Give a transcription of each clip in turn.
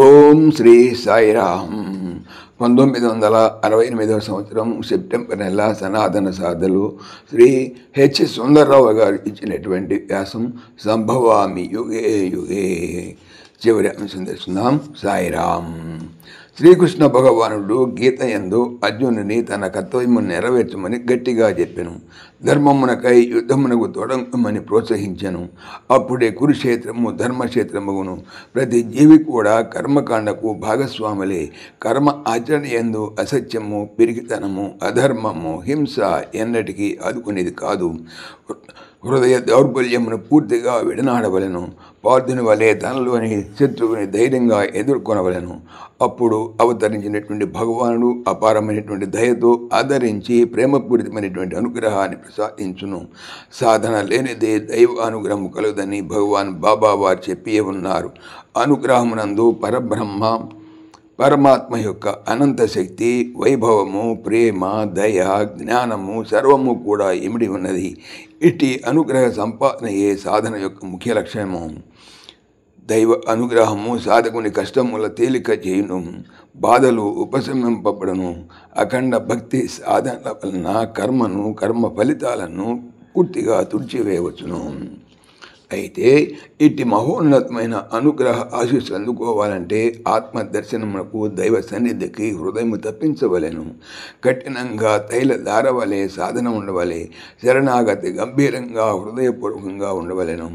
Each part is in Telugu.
ఓం శ్రీ సాయిరామ్. 1968 సంవత్సరం సెప్టెంబర్ నెల సనాతన సాధలు శ్రీ హెచ్ సుందర్రావు గారు ఇచ్చినటువంటి వ్యాసం సంభవామి యుగే యుగే. చివరి అంశం తెలుసుకుందాం. సాయిరామ్. శ్రీకృష్ణ భగవానుడు గీత యందు అర్జునుని తన కర్తవ్యము నెరవేర్చమని గట్టిగా చెప్పెను. ధర్మమునకై యుద్ధమునకు తొడగమని ప్రోత్సహించెను. అప్పుడే కురుక్షేత్రము ధర్మక్షేత్రమును. ప్రతి జీవి కూడా కర్మకాండకు భాగస్వాములే. కర్మ ఆచరణ యందు అసత్యము, పిరికితనము, అధర్మము, హింస ఎన్నటికీ ఆదుకునేది కాదు. హృదయ దౌర్బల్యమును పూర్తిగా విడనాడవలను. పార్థుని వలె తనలోని శత్రువుని ధైర్యంగా ఎదుర్కొనవలను. అప్పుడు అవతరించినటువంటి భగవానుడు అపారమైనటువంటి దయతో ఆదరించి ప్రేమపూరితమైనటువంటి అనుగ్రహాన్ని ప్రసాదించును. సాధన లేనిదే దైవ అనుగ్రహము కలుగుదని భగవాన్ బాబా వారు చెప్పి ఉన్నారు. అనుగ్రహమునందు పరమాత్మ యొక్క అనంత శక్తి, వైభవము, ప్రేమ, దయ, జ్ఞానము సర్వము కూడా ఇమిడి ఉన్నది. ఇట్టి అనుగ్రహ సంపాదనయే సాధన యొక్క ముఖ్య లక్ష్యము. దైవ అనుగ్రహము సాధకుని కష్టముల తేలిక చేయును, బాధలు ఉపశమింపబడును. అఖండ భక్తి సాధన వలన కర్మ ఫలితాలను పూర్తిగా తుడిచివేయవచ్చును. అయితే ఇట్టి మహోన్నతమైన అనుగ్రహ ఆశీస్సులు అందుకోవాలంటే ఆత్మదర్శనమునకు దైవ సన్నిధికి హృదయము తప్పించవలెను. కఠినంగా తైల ధార వలె సాధన ఉండవలే. శరణాగతి గంభీరంగా హృదయపూర్వకంగా ఉండవలెను.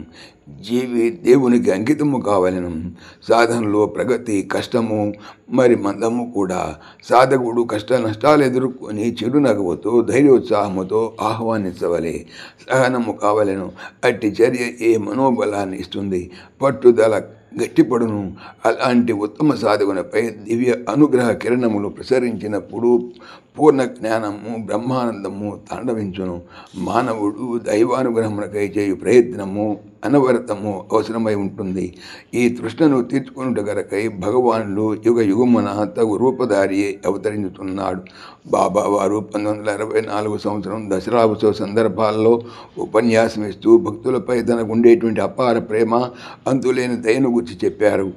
జీవి దేవునికి అంకితము కావలెను. సాధనలో ప్రగతి కష్టము మరి మందము కూడా. సాధకుడు కష్ట నష్టాలు ఎదుర్కొని చిరునగవుతో ధైర్యోత్సాహముతో ఆహ్వానించవలే. సహనము కావలెను. అట్టి చర్య ఏ మనోబలాన్ని ఇస్తుంది, పట్టుదల గట్టిపడును. అలాంటి ఉత్తమ సాధకునిపై దివ్య అనుగ్రహ కిరణములు ప్రసరించినప్పుడు పూర్ణ జ్ఞానము బ్రహ్మానందము తాండవించును. మానవుడు దైవానుగ్రహమునకై చేయు ప్రయత్నము అనవరతము అవసరమై ఉంటుంది. ఈ తృష్ణను తీర్చుకున్నట గరకై భగవానుడు యుగ యుగమున తగు రూపధారి అవతరించుతున్నాడు. బాబా వారు 1964 సంవత్సరం దసరా ఉత్సవ సందర్భాల్లో ఉపన్యాసం ఇస్తూ భక్తులపై తనకు ఉండేటువంటి అపార ప్రేమ, అంతులేని దయను గురించి చెప్పారు.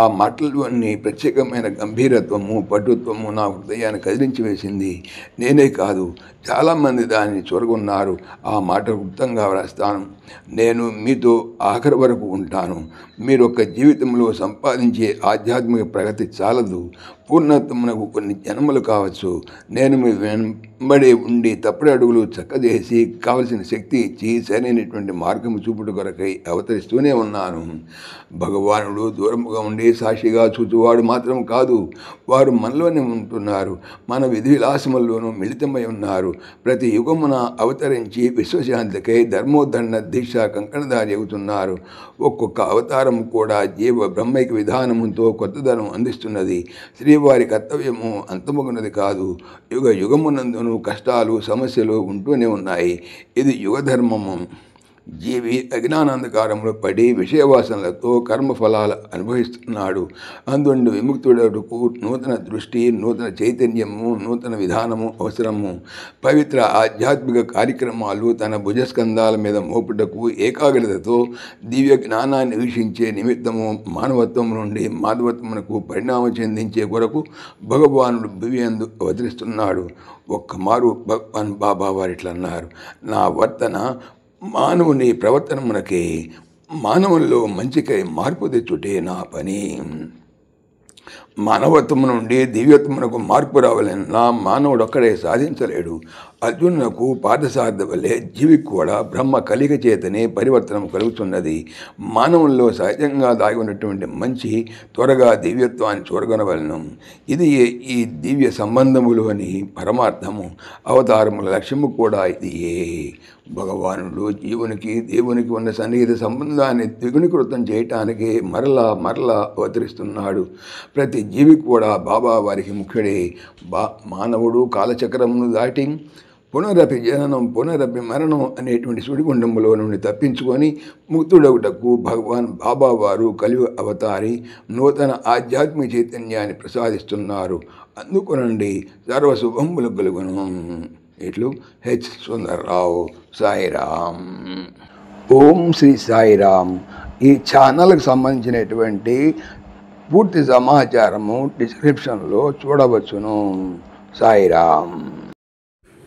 ఆ మాటల్లోని ప్రత్యేకమైన గంభీరత్వము, పటుత్వము నా హృదయాన్ని కదిలించి వేసింది. నేనే కాదు, చాలామంది దానిని చొరగొన్నారు. ఆ మాట గుప్తంగా వ్రాస్తాను. నేను మీతో ఆఖరి వరకు ఉంటాను. మీరొక్క జీవితంలో సంపాదించే ఆధ్యాత్మిక ప్రగతి చాలదు. పూర్ణత్వమునకు కొన్ని జన్మలు కావచ్చు. నేను మీ వెంబడి ఉండి తప్పుడు అడుగులు చక్కజేసి కావలసిన శక్తి ఇచ్చి సరైనటువంటి మార్గము చూపుట కొరకై అవతరిస్తూనే ఉన్నాను. భగవానుడు దూరముగా ఉండి సాక్షిగా చూచువాడు మాత్రం కాదు, వారు మనలోనే ఉంటున్నారు. మన విధి విలాసముల్లోనూ మిళితమై ఉన్నారు. ప్రతి యుగమున అవతరించి విశ్వశాంతికై ధర్మోద్ధరణ దీక్ష కంకణదారి అవుతున్నారు. ఒక్కొక్క అవతారము కూడా జీవ బ్రహ్మైక విధానముతో కొత్తదనం అందిస్తున్నది. శ్రీవారి కర్తవ్యము అంతమగునది కాదు. యుగ యుగమునందును కష్టాలు సమస్యలు ఉంటూనే ఉన్నాయి. ఇది యుగధర్మము. జీవి అజ్ఞానాంధకారంలో పడి విషయవాసనలతో కర్మఫలాలు అనుభవిస్తున్నాడు. అందుండి విముక్తుడకు నూతన దృష్టి, నూతన చైతన్యము, నూతన విధానము అవసరము. పవిత్ర ఆధ్యాత్మిక కార్యక్రమాలు తన భుజస్కంధాల మీద మోపుటకు ఏకాగ్రతతో దివ్య జ్ఞానాన్ని వీక్షించే నిమిత్తము మానవత్వం నుండి మాధవత్వమునకు పరిణామం చెందించే కొరకు భగవానుడు భువియందు అవతరిస్తున్నాడు. ఒక్కమారు భగవాన్ బాబా వారిట్లన్నారు, నా వర్తన మానవుని ప్రవర్తనమునకే, మానవుల్లో మంచికై మార్పు తెచ్చుటే నా పని. మానవత్వము నుండి దివ్యత్వమునకు మార్పు రావాలన్నా మానవుడు ఒక్కడే సాధించలేడు. అర్జునునకు పార్థసారథి వలె జీవికి కూడా బ్రహ్మ కలిగ చేతనే పరివర్తనం కలుగుతున్నది. మానవుల్లో సహజంగా దాగి ఉన్నటువంటి మంచి త్వరగా దివ్యత్వాన్ని చూరగొనవలను. ఇది ఈ దివ్య సంబంధములోని పరమార్థము. అవతారముల లక్ష్యము కూడా ఇది. భగవానుడు జీవునికి దేవునికి ఉన్న సన్నిహిత సంబంధాన్ని ద్విగుణీకృతం చేయటానికి మరలా అవతరిస్తున్నాడు. ప్రతి జీవి కూడా బాబా వారికి ముఖ్యుడే. మానవుడు కాలచక్రమును దాటి పునరపి జననం పునరపి మరణం అనేటువంటి సుడిగుండములో నుండి తప్పించుకొని ముక్తుడవుటకు భగవాన్ బాబా వారు కలియుగ అవతారి నూతన ఆధ్యాత్మిక చైతన్యాన్ని ప్రసాదిస్తున్నారు. అందుకొనండి సర్వశుభములు కలుగును. ఇట్లు హెచ్ సుందర్రావు. సాయిరామ్. ఓం శ్రీ సాయిరామ్. ఈ ఛానల్కి సంబంధించినటువంటి పూర్తి సమాచారము డిస్క్రిప్షన్లో చూడవచ్చును. సాయిరామ్.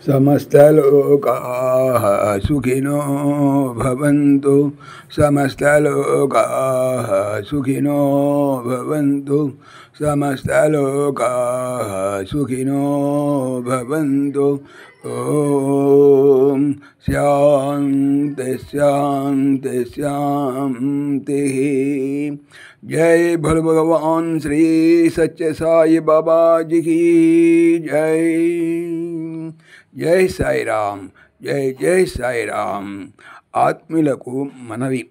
సమస్తలోకాః సుఖినో భవంతు. సమస్తలోకాః సుఖినో భవంతు. సమస్తలోకాః సుఖినో భవంతు. ఓం శాంతి శాంతి శాంతి. జై భోले భగవాన్ శ్రీ సత్య సాయి బాబాజీకి జై. జై సాయిరామ్. జై జై సాయిరామ్. ఆత్మీయులకు మనవి,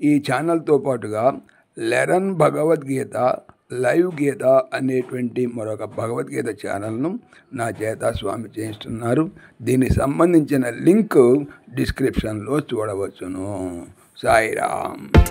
ఈ ఛానల్తో పాటుగా లెరన్ భగవద్గీత లైవ్ గీత అనేటువంటి మరొక భగవద్గీత ఛానల్ను నా చేత స్వామి చేయిస్తున్నారు. దీనికి సంబంధించిన లింక్ డిస్క్రిప్షన్లో చూడవచ్చును. సాయిరామ్.